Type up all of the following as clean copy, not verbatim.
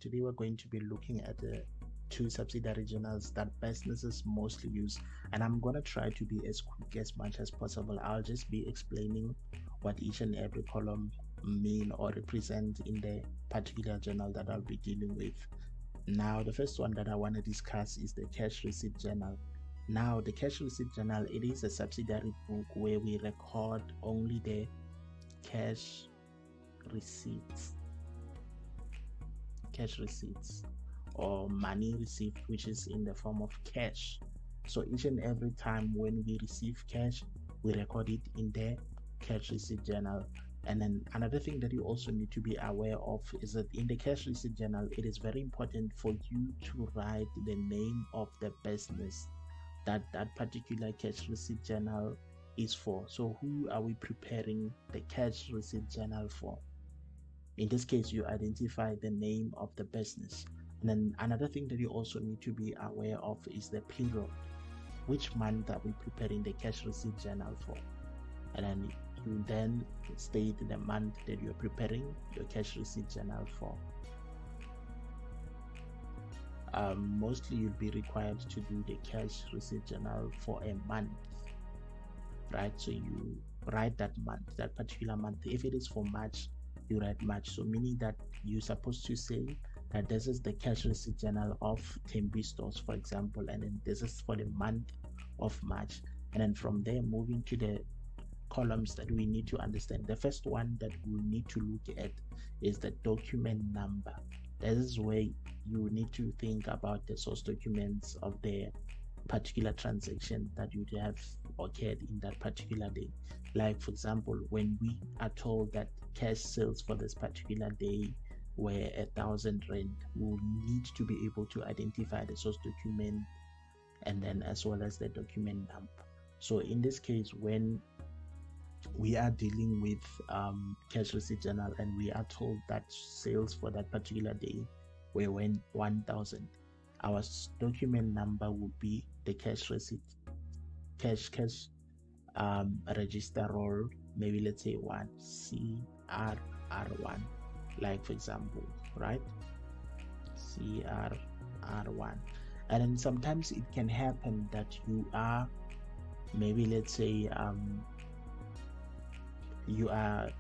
Today we're going to be looking at the two subsidiary journals that businesses mostly use, and I'm going to try to be as quick as much as possible. I'll just be explaining what each and every column mean or represent in the particular journal that I'll be dealing with. Now, the first one that I want to discuss is the cash receipt journal. Now, the cash receipt journal, it is a subsidiary book where we record only the cash receipts or money received, which is in the form of cash. So each and every time when we receive cash, we record it in the cash receipt journal. And then another thing that you also need to be aware of is that in the cash receipt journal, it is very important for you to write the name of the business that particular cash receipt journal is for. So who are we preparing the cash receipt journal for? In this case, you identify the name of the business. And then another thing that you also need to be aware of is the period. Which month are we preparing the cash receipt journal for? And then you then state the month that you're preparing your cash receipt journal for. Mostly you'll be required to do the cash receipt journal for a month, right? So you write that month, that particular month. If it is for March, you write March. So meaning that you're supposed to say that this is the cash receipt journal of Tembi stores, for example, and then this is for the month of March. And then from there, moving to the columns that we need to understand. The first one that we need to look at is the document number. This is where you need to think about the source documents of the particular transaction that you have occurred in that particular day. Like for example, when we are told that cash sales for this particular day were 1,000 rand, we will need to be able to identify the source document and then as well as the document number. So in this case, when we are dealing with cash receipt journal and we are told that sales for that particular day were 1,000, our document number would be the cash receipt, cash register roll, maybe let's say 1 CRR1, like for example, right? CRR1. And then sometimes it can happen that you are, maybe let's say you are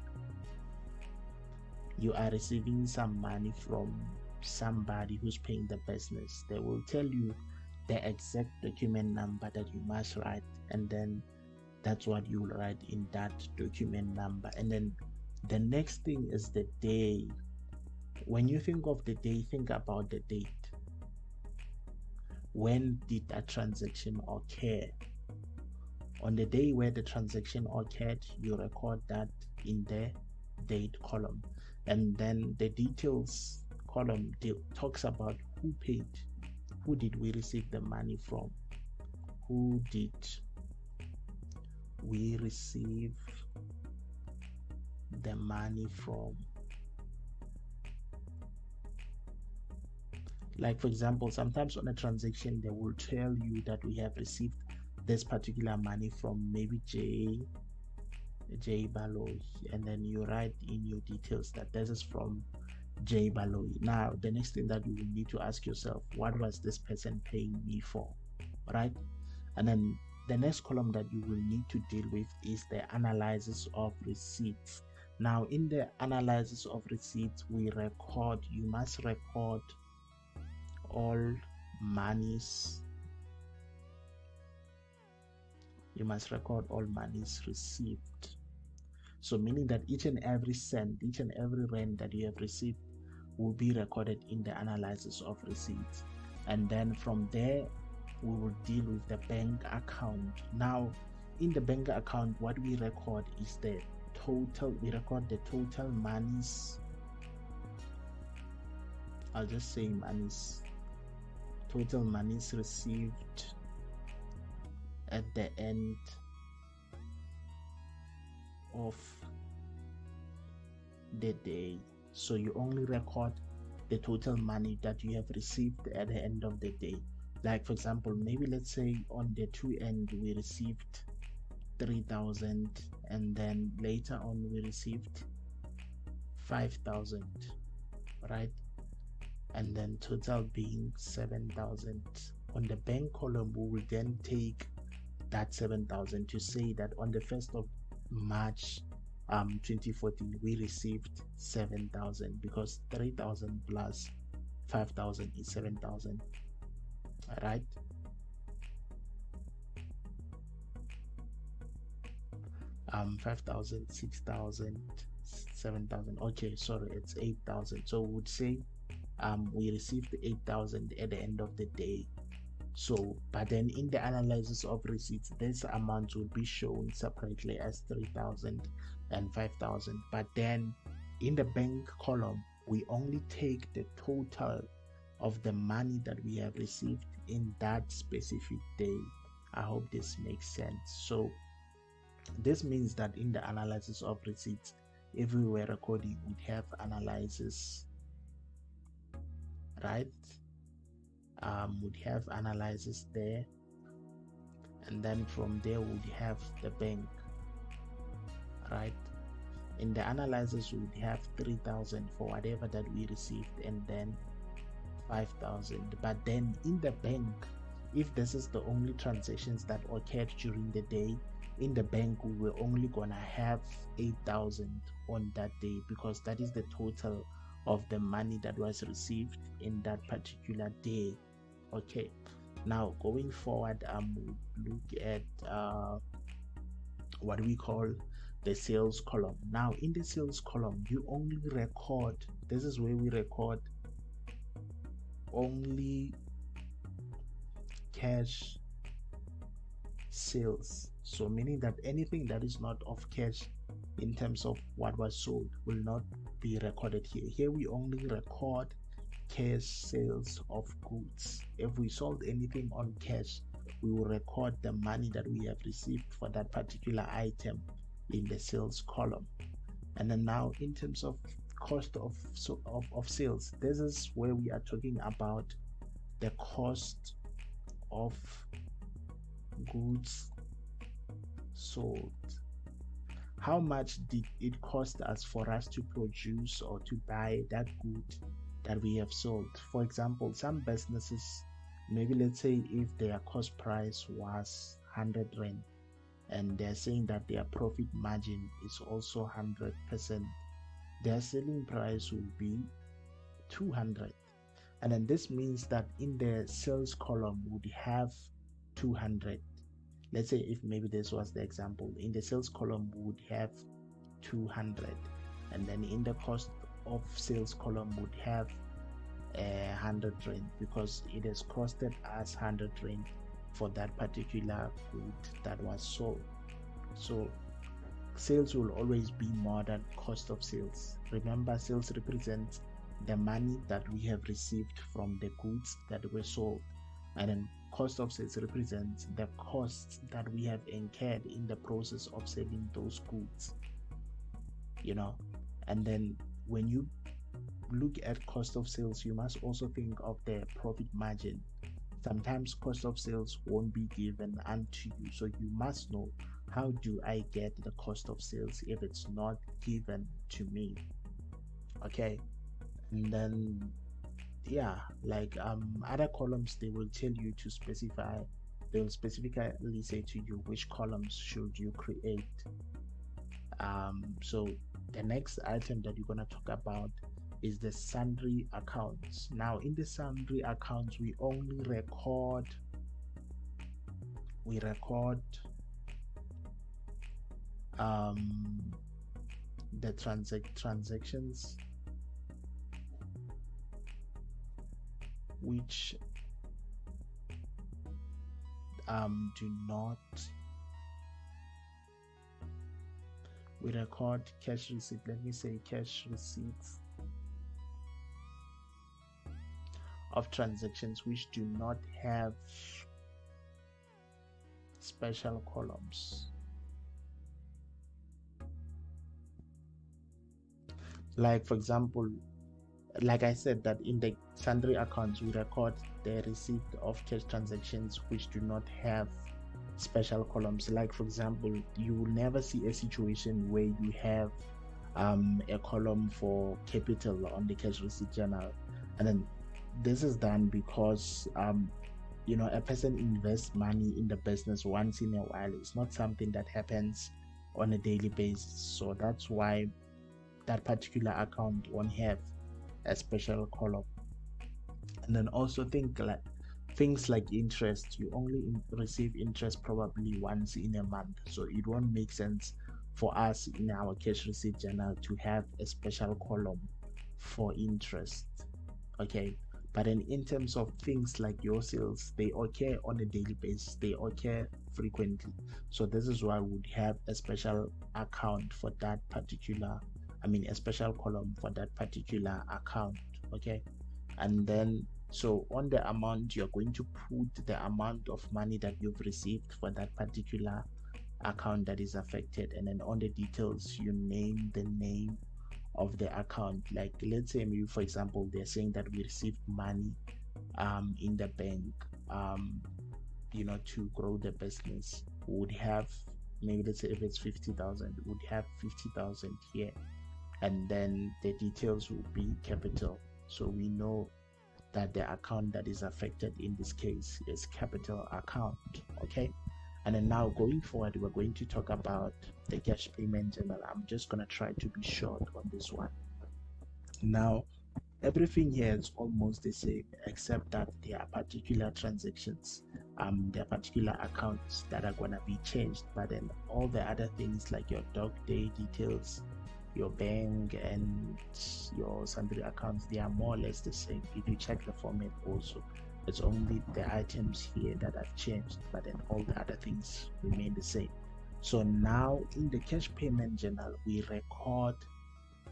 receiving some money from somebody who's paying the business. They will tell you the exact document number that you must write, and then that's what you will write in that document number. And then the next thing is the day. When you think of the day, think about the date. When did that transaction occur? On the day where the transaction occurred, you record that in the date column. And then the details column talks about who paid, who did we receive the money from, who did we receive the money from. Like for example, sometimes on a transaction they will tell you that we have received this particular money from maybe J Baloy, and then you write in your details that this is from J Baloy. Now the next thing that you will need to ask yourself, what was this person paying me for, right? And then the next column that you will need to deal with is the analysis of receipts. Now in the analysis of receipts, you must record all monies. You must record all monies received. So meaning that each and every cent, each and every rand that you have received will be recorded in the analysis of receipts. And then from there, we will deal with the bank account. Now, in the bank account, what we record is the total. We record the total monies. I'll just say monies. Total monies received at the end of the day. So you only record the total money that you have received at the end of the day. Like for example, maybe let's say on the 2 end we received 3,000, and then later on we received 5,000, right? and then total being 7,000. On the bank column, we will then take that 7,000 to say that on the 1st of March 2014 we received 7,000, because 3,000 plus 5,000 is 7,000. All right. 5,000, 6,000, 7,000. Okay, sorry, it's 8,000. So we would say we received 8,000 at the end of the day. So, but then in the analysis of receipts, this amount will be shown separately as 3,000 and 5,000. But then in the bank column, we only take the total of the money that we have received in that specific day. I hope this makes sense. So this means that in the analysis of receipts, if we were recording, we'd have analysis, right? Would have analysis there, and then from there would have the bank, right? In the analysis we would have 3,000 for whatever that we received, and then 5,000. But then in the bank, if this is the only transactions that occurred during the day, in the bank we were only gonna have 8,000 on that day, because that is the total of the money that was received in that particular day. Okay, now going forward, we'll look at what we call the sales column. Now in the sales column, you only record, this is where we record only cash sales. So meaning that anything that is not of cash in terms of what was sold will not be recorded here. Here we only record cash sales of goods. If we sold anything on cash, we will record the money that we have received for that particular item in the sales column. And then now in terms of cost of sales, this is where we are talking about the cost of goods sold. How much did it cost us for us to produce or to buy that good that we have sold? For example, some businesses, maybe let's say if their cost price was 100 rand and they're saying that their profit margin is also 100%, their selling price will be 200. And then this means that in the sales column would have 200. Let's say if maybe this was the example, in the sales column we would have 200, and then in the cost of sales column would have 100 rand, because it has costed us 100 rand for that particular good that was sold. So sales will always be more than cost of sales. Remember, sales represents the money that we have received from the goods that were sold, and then cost of sales represents the costs that we have incurred in the process of selling those goods, you know. And then when you look at cost of sales, you must also think of the profit margin. Sometimes cost of sales won't be given unto you, so you must know, how do I get the cost of sales if it's not given to me? Okay. And then like other columns, they will tell you to specify, they will specifically say to you which columns should you create. So the next item that you're going to talk about is the sundry accounts. Now in the sundry accounts, we only record the transactions which do not, we record cash receipt, let me say cash receipts of transactions which do not have special columns. Like for example, like I said, that in the sundry accounts we record the receipt of cash transactions which do not have special columns. Like for example, you will never see a situation where you have a column for capital on the cash receipt journal, and then this is done because a person invests money in the business once in a while. It's not something that happens on a daily basis, so that's why that particular account won't have a special column. And then also things like interest, you only receive interest probably once in a month, so it won't make sense for us in our cash receipt journal to have a special column for interest. Okay, but then in terms of things like your sales, they occur on a daily basis, they occur frequently, so this is why we would have a special account for that particular, a special column for that particular account. Okay, and then so on the amount, you're going to put the amount of money that you've received for that particular account that is affected, and then on the details you name the name of the account. Like, let's say maybe, for example, they're saying that we received money in the bank to grow the business. We would have, maybe let's say if it's 50,000, we would have 50,000 here, and then the details will be capital, so we know that the account that is affected in this case is capital account. Okay, and then now going forward, we're going to talk about the cash payment journal. I'm just going to try to be short on this one. Now, everything here is almost the same, except that there are particular transactions, there are particular accounts that are going to be changed, but then all the other things like your dog day details, your bank, and your sundry accounts, they are more or less the same. If you check the format also, it's only the items here that have changed, but then all the other things remain the same. So now in the cash payment journal, we record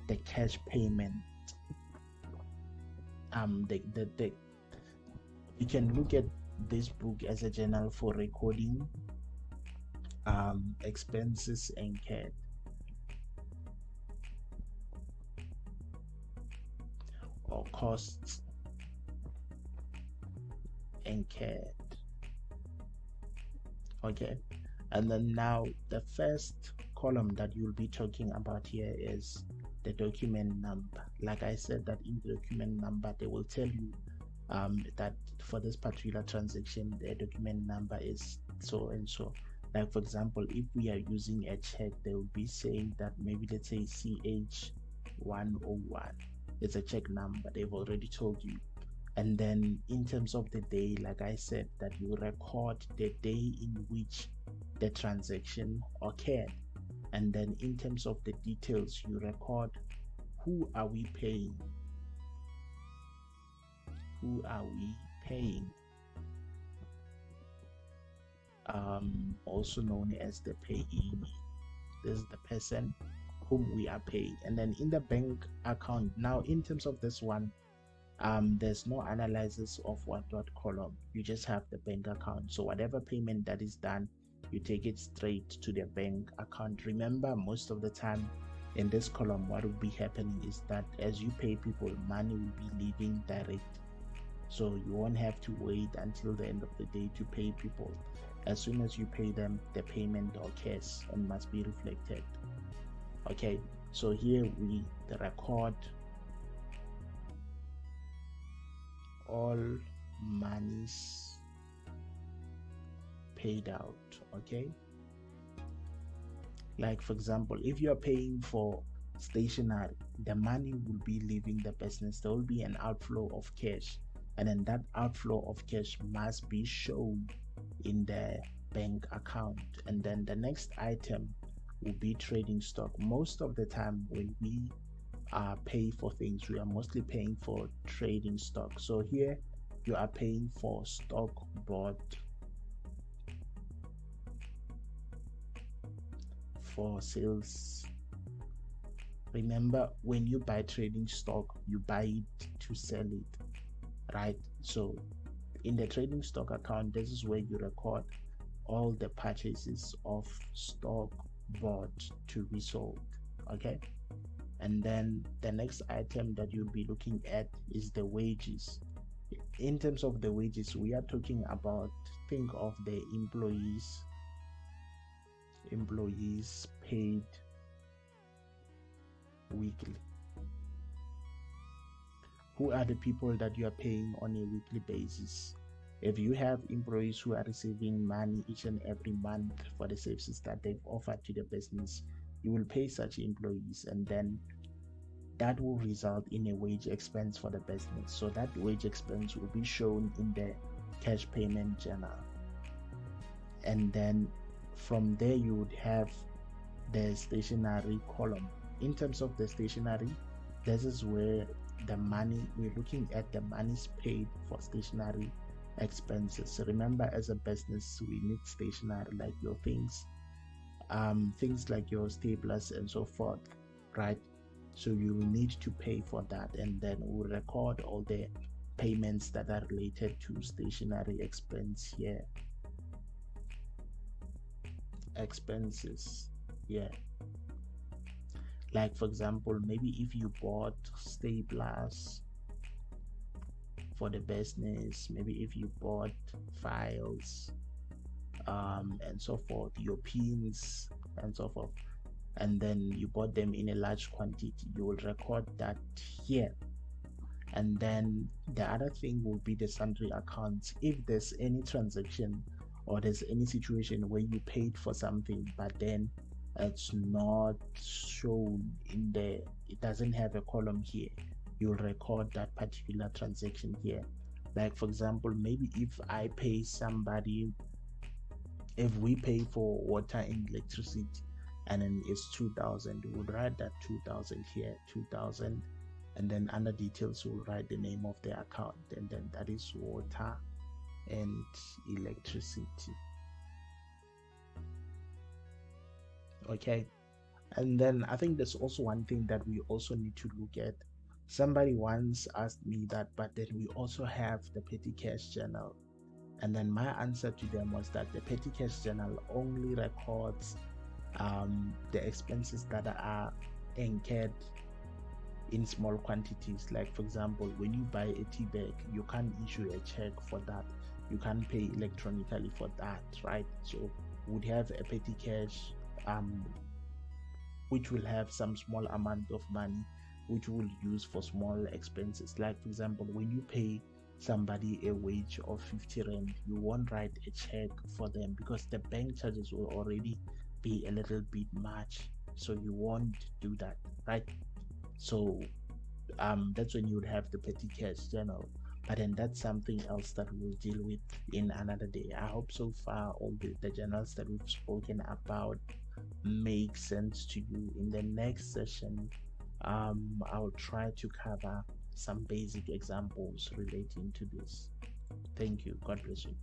the cash payment. You can look at this book as a journal for recording expenses incurred, or costs incurred. Okay, and then now the first column that you'll be talking about here is the document number. Like I said, that in the document number they will tell you that for this particular transaction the document number is so and so. Like, for example, if we are using a check, they will be saying that maybe let's say CH101, it's a check number, they've already told you. And then in terms of the day, like I said, that you record the day in which the transaction occurred. And then in terms of the details, you record who are we paying, also known as the payee. This is the person whom we are paying. And then in the bank account, now in terms of this one, there's no analysis of what column, you just have the bank account. So whatever payment that is done, you take it straight to the bank account. Remember, most of the time in this column, what will be happening is that as you pay people, money will be leaving direct, so you won't have to wait until the end of the day to pay people. As soon as you pay them, the payment occurs and must be reflected. Okay, so here we record all monies paid out. Okay, like for example, if you are paying for stationery, the money will be leaving the business, there will be an outflow of cash, and then that outflow of cash must be shown in the bank account. And then the next item will be trading stock. Most of the time when we pay for things, we are mostly paying for trading stock. So here you are paying for stock bought for sales. Remember, when you buy trading stock, you buy it to sell it, right? So in the trading stock account, this is where you record all the purchases of stock bought to be sold. Okay, and then the next item that you'll be looking at is the wages. In terms of the wages, we are talking about, think of the employees paid weekly. who are the people that you are paying on a weekly basis. If you have employees who are receiving money each and every month for the services that they've offered to the business, you will pay such employees, and then that will result in a wage expense for the business. So that wage expense will be shown in the cash payment journal. And then from there you would have the stationery column. In terms of the stationery, this is where the money, we're looking at the monies paid for stationery expenses. Remember, as a business, we need stationery like your things like your staplers and so forth, right? So you will need to pay for that, and then we'll record all the payments that are related to stationery expense here. Expenses, yeah. Like for example, maybe if you bought staplers for the business, maybe if you bought files and so forth, your pins and so forth, and then you bought them in a large quantity, you will record that here. And then the other thing will be the sundry accounts. If there's any transaction or there's any situation where you paid for something but then it's not shown in the, it doesn't have a column here, you'll record that particular transaction here. Like for example, maybe if I pay somebody, if we pay for water and electricity and then it's 2,000, we would write that 2,000 here, 2,000, and then under details we'll write the name of the account, and then that is water and electricity. Okay, and then I think there's also one thing that we also need to look at. Somebody once asked me that, but then we also have the petty cash journal, and then my answer to them was that the petty cash journal only records the expenses that are incurred in small quantities. Like for example, when you buy a tea bag, you can't issue a check for that, you can't pay electronically for that, right? So would have a petty cash which will have some small amount of money which we'll use for small expenses. Like for example, when you pay somebody a wage of 50 rand, you won't write a check for them because the bank charges will already be a little bit much, so you won't do that, right? So that's when you would have the petty cash journal, but then that's something else that we'll deal with in another day. I hope so far all the journals that we've spoken about make sense to you. In the next session, I'll try to cover some basic examples relating to this. Thank you. God bless you.